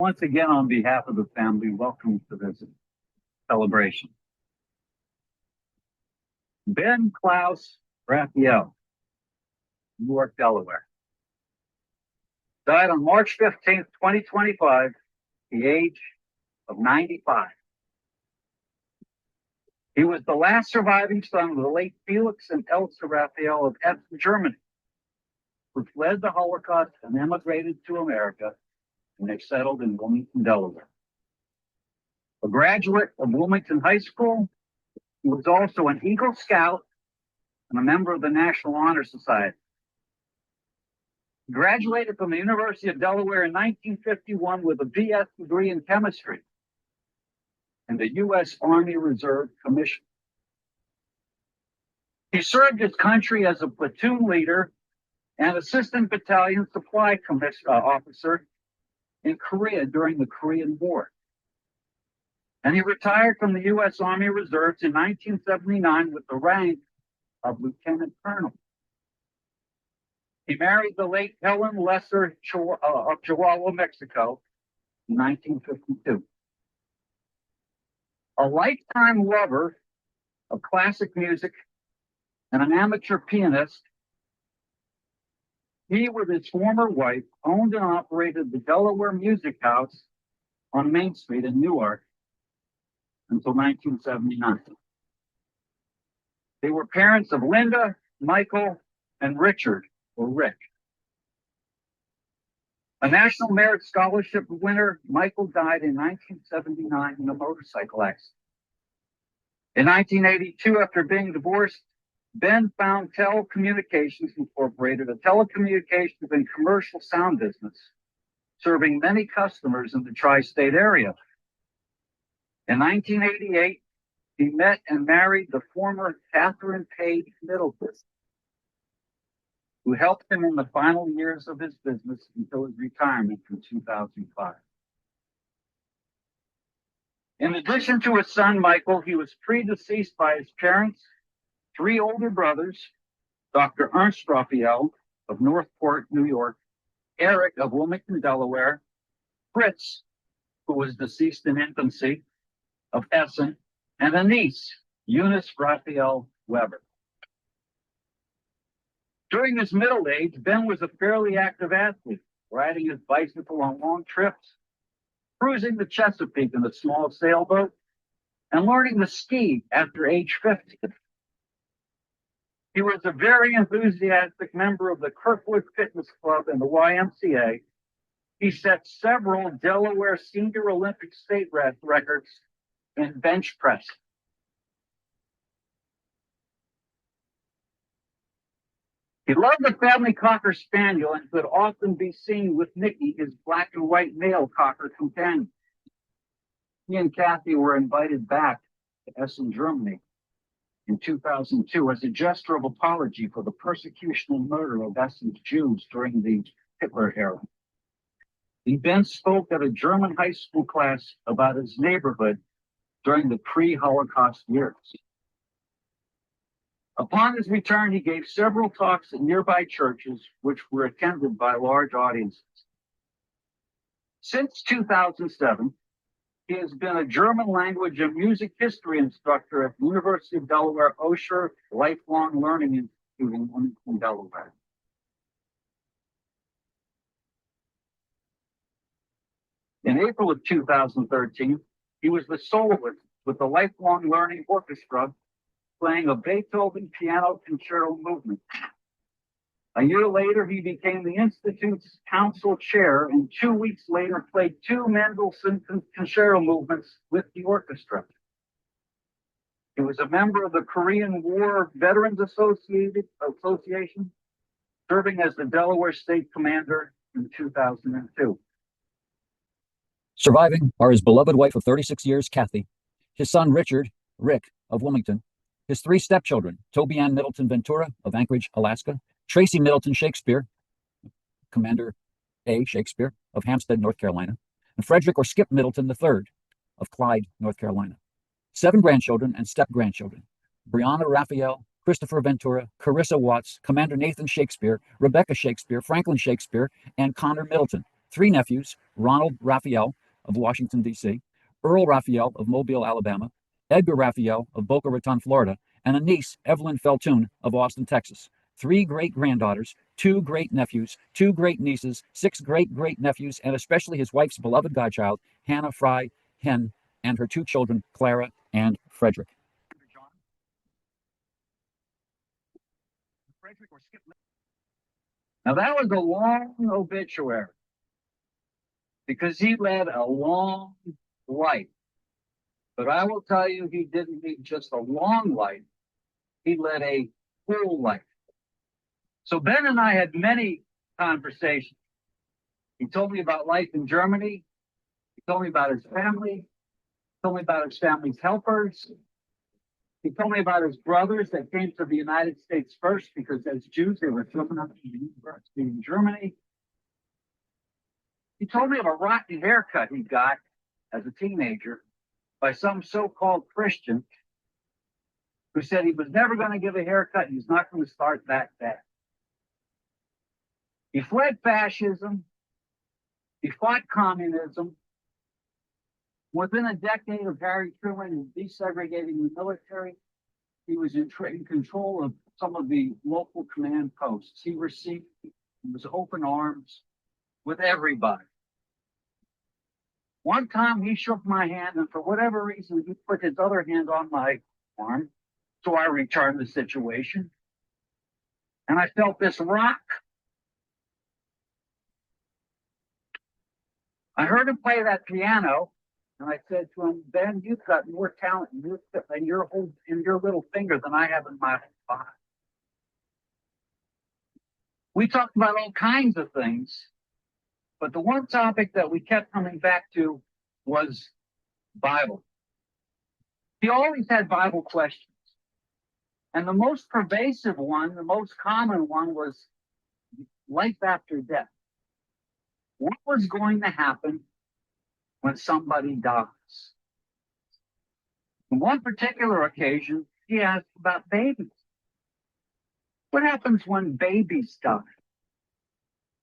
Once again, on behalf of the family, welcome to this celebration. Ben Klaus Raphael, Newark, Delaware. Died on March 15th, 2025, the age of 95. He was the last surviving son of the late Felix and Elsa Raphael of Essen, Germany, who fled the Holocaust and emigrated to America, and they settled in Wilmington, Delaware. A graduate of Wilmington High School, he was also an Eagle Scout and a member of the National Honor Society. He graduated from the University of Delaware in 1951 with a BS degree in chemistry and the U.S. Army Reserve Commission. He served his country as a platoon leader and assistant battalion supply officer in Korea during the Korean War. And he retired from the U.S. Army Reserves in 1979 with the rank of lieutenant colonel. He married the late Helen Lesser of Chihuahua, Mexico in 1952. A lifetime lover of classic music and an amateur pianist, he, with his former wife, owned and operated the Delaware Music House on Main Street in Newark until 1979. They were parents of Linda, Michael, and Richard, or Rick. A National Merit Scholarship winner, Michael died in 1979 in a motorcycle accident. In 1982, after being divorced, Ben found Telecommunications Incorporated, a telecommunications and commercial sound business, serving many customers in the tri-state area. In 1988, he met and married the former Catherine Page Middleton, who helped him in the final years of his business until his retirement in 2005. In addition to his son, Michael, he was predeceased by his parents, three older brothers, Dr. Ernst Raphael of Northport, New York, Eric of Wilmington, Delaware, Fritz, who was deceased in infancy, of Essen, and a niece, Eunice Raphael Weber. During his middle age, Ben was a fairly active athlete, riding his bicycle on long trips, cruising the Chesapeake in a small sailboat, and learning to ski after age 50. He was a very enthusiastic member of the Kirkwood Fitness Club and the YMCA. He set several Delaware Senior Olympic state records in bench press. He loved the family Cocker Spaniel and could often be seen with Nicky, his black and white male Cocker companion. He and Kathy were invited back to Essen, Germany in 2002 as a gesture of apology for the persecution and murder of Essen's Jews during the Hitler era. Ben spoke at a German high school class about his neighborhood during the pre-Holocaust years. Upon his return, he gave several talks at nearby churches, which were attended by large audiences. Since 2007, he has been a German language and music history instructor at the University of Delaware Osher Lifelong Learning Institute in Wilmington, Delaware. In April of 2013, he was the soloist with the Lifelong Learning Orchestra, playing a Beethoven piano concerto movement. A year later, he became the Institute's council chair, and 2 weeks later played two Mendelssohn concerto movements with the orchestra. He was a member of the Korean War Veterans Association, serving as the Delaware State Commander in 2002. Surviving are his beloved wife of 36 years, Kathy, his son, Richard, Rick, of Wilmington, his three stepchildren, Toby Ann Middleton Ventura of Anchorage, Alaska, Tracy Middleton Shakespeare, Commander A. Shakespeare of Hampstead, North Carolina, and Frederick or Skip Middleton III of Clyde, North Carolina. 7 grandchildren and step-grandchildren, Brianna Raphael, Christopher Ventura, Carissa Watts, Commander Nathan Shakespeare, Rebecca Shakespeare, Franklin Shakespeare, and Connor Middleton, three nephews, Ronald Raphael of Washington, D.C., Earl Raphael of Mobile, Alabama, Edgar Raphael of Boca Raton, Florida, and a niece, Evelyn Feltoon of Austin, Texas. Three great-granddaughters, two great-nephews, two great-nieces, six great-great-nephews, and especially his wife's beloved godchild, Hannah Fry Hen, and her two children, Clara and Frederick. Now that was a long obituary because he led a long life. But I will tell you, he didn't lead just a long life. He led a full life. So Ben and I had many conversations. He told me about life in Germany. He told me about his family. He told me about his family's helpers. He told me about his brothers that came to the United States first because as Jews, they were thrown up to the university in Germany. He told me of a rotten haircut he got as a teenager by some so-called Christian who said he was never going to give a haircut and he's not going to start that bad. He fled fascism. He fought communism. Within a decade of Harry Truman desegregating the military, he was in control of some of the local command posts. He was open arms with everybody. One time he shook my hand, and for whatever reason, he put his other hand on my arm. So I returned the situation. And I felt this rock. I heard him play that piano. And I said to him, Ben, you've got more talent in your little finger than I have in my whole body. We talked about all kinds of things, but the one topic that we kept coming back to was Bible. He always had Bible questions. And the most pervasive one, the most common one was life after death. What was going to happen when somebody dies? On one particular occasion, he asked about babies. What happens when babies die?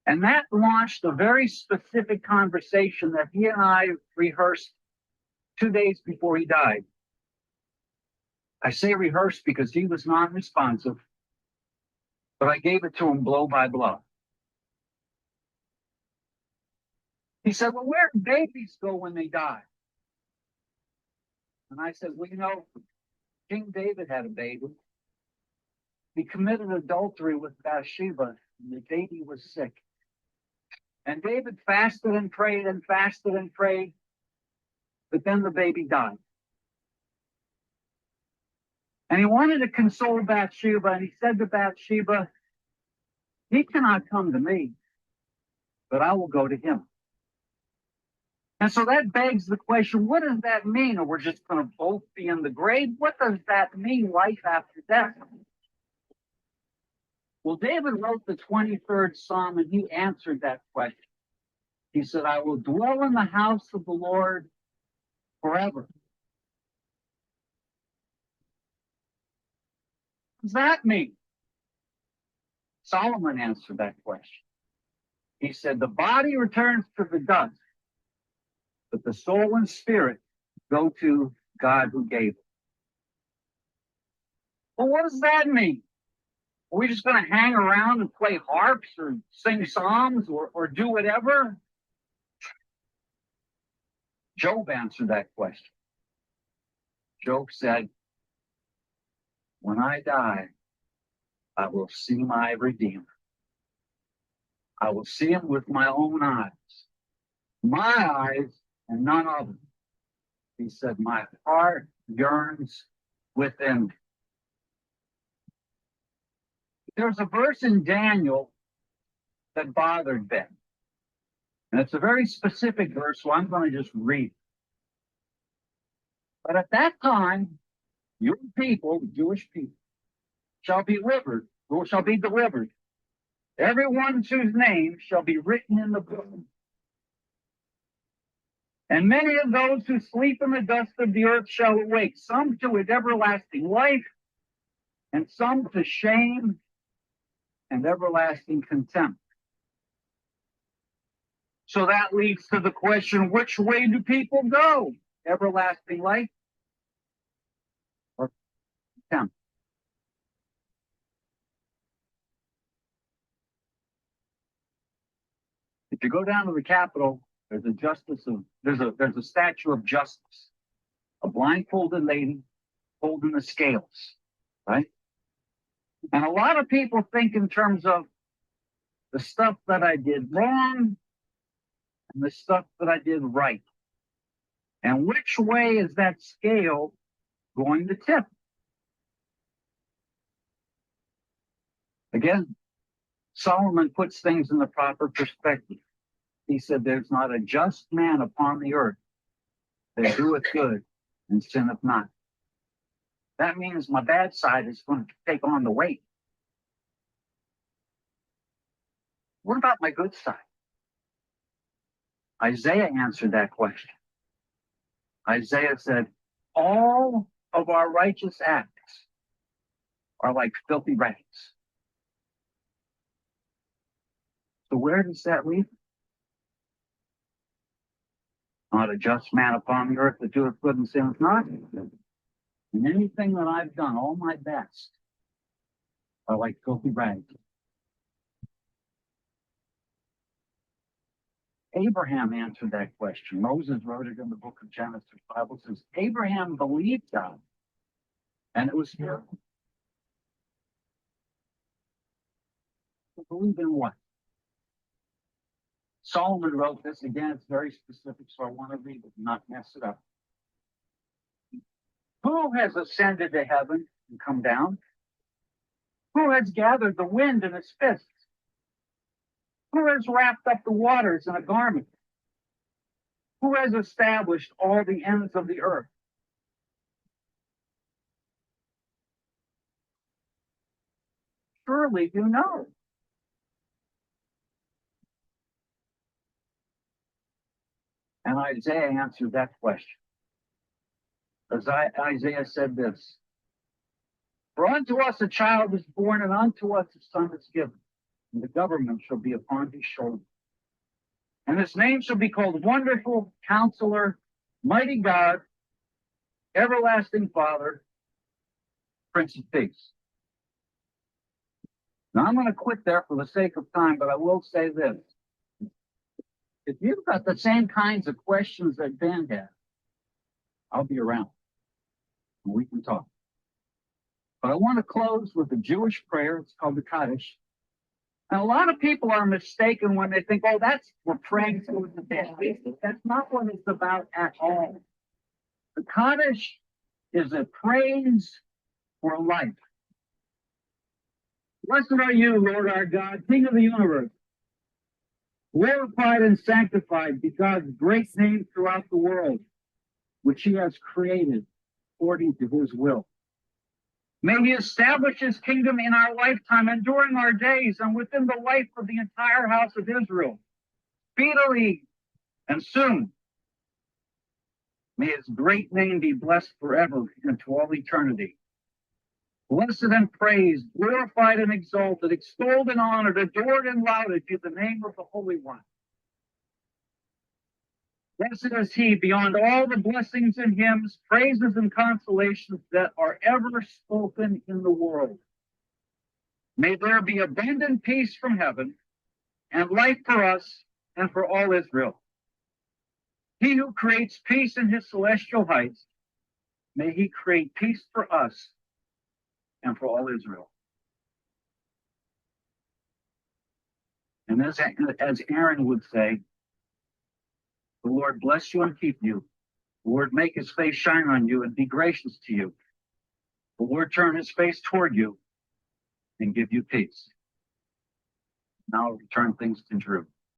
And that launched a very specific conversation that he and I rehearsed 2 days before he died. I say rehearsed because he was non-responsive, but I gave it to him blow by blow. He said, well, where do babies go when they die? And I said, well, King David had a baby. He committed adultery with Bathsheba, and the baby was sick. And David fasted and prayed and fasted and prayed, but then the baby died. And he wanted to console Bathsheba, and he said to Bathsheba, he cannot come to me, but I will go to him. And so that begs the question, what does that mean? Or we're just going to both be in the grave? What does that mean, life after death? Well, David wrote the 23rd Psalm, and he answered that question. He said, I will dwell in the house of the Lord forever. What does that mean? Solomon answered that question. He said, the body returns to the dust, but the soul and spirit go to God who gave it. Well, what does that mean? Are we just going to hang around and play harps or sing psalms or do whatever? Job answered that question. Job said, when I die, I will see my Redeemer. I will see him with my own eyes. My eyes and none other. He said, my heart yearns within me. There's a verse in Daniel that bothered Ben. And it's a very specific verse, so I'm going to just read it. But at that time, your people, the Jewish people, shall be delivered. Everyone whose name shall be written in the book. And many of those who sleep in the dust of the earth shall awake, some to an everlasting life, and some to shame and everlasting contempt. So that leads to the question, which way do people go? Everlasting life or contempt? If you go down to the Capitol, there's a statue of justice, a blindfolded lady holding the scales, right? And a lot of people think in terms of the stuff that I did wrong and the stuff that I did right. And which way is that scale going to tip? Again, Solomon puts things in the proper perspective. He said, there's not a just man upon the earth that doeth good and sinneth not. That means my bad side is going to take on the weight. What about my good side? Isaiah answered that question. Isaiah said, all of our righteous acts are like filthy rags. So where does that leave? Not a just man upon the earth that doeth good and sinneth not. And anything that I've done, all my best, are like filthy rags. Abraham answered that question. Moses wrote it in the book of Genesis. The Bible says, Abraham believed God, and it was here. Believe in what? Solomon wrote this. Again, it's very specific, so I want to read it and not mess it up. Who has ascended to heaven and come down? Who has gathered the wind in his fists? Who has wrapped up the waters in a garment? Who has established all the ends of the earth? Surely you know. And Isaiah answered that question. As Isaiah said this, for unto us a child is born, and unto us a son is given, and the government shall be upon his shoulder. And his name shall be called Wonderful Counselor, Mighty God, Everlasting Father, Prince of Peace. Now I'm going to quit there for the sake of time, but I will say this. If you've got the same kinds of questions that Ben had, I'll be around and we can talk. But I want to close with a Jewish prayer. It's called the Kaddish. And a lot of people are mistaken when they think, oh, we're praying to the dead. That's not what it's about at all. The Kaddish is a praise for life. Blessed are you, Lord our God, King of the universe. Glorified and sanctified be God's great name throughout the world, which he has created according to his will. May he establish his kingdom in our lifetime and during our days and within the life of the entire house of Israel, speedily and soon. May his great name be blessed forever and to all eternity. Blessed and praised, glorified and exalted, extolled and honored, adored and lauded be the name of the Holy One. Blessed is he beyond all the blessings and hymns, praises and consolations that are ever spoken in the world. May there be abundant peace from heaven and life for us and for all Israel. He who creates peace in his celestial heights, may he create peace for us and for all Israel. And as Aaron would say, the Lord bless you and keep you. The Lord make his face shine on you and be gracious to you. The Lord turn his face toward you and give you peace. Now I'll return things to Drew.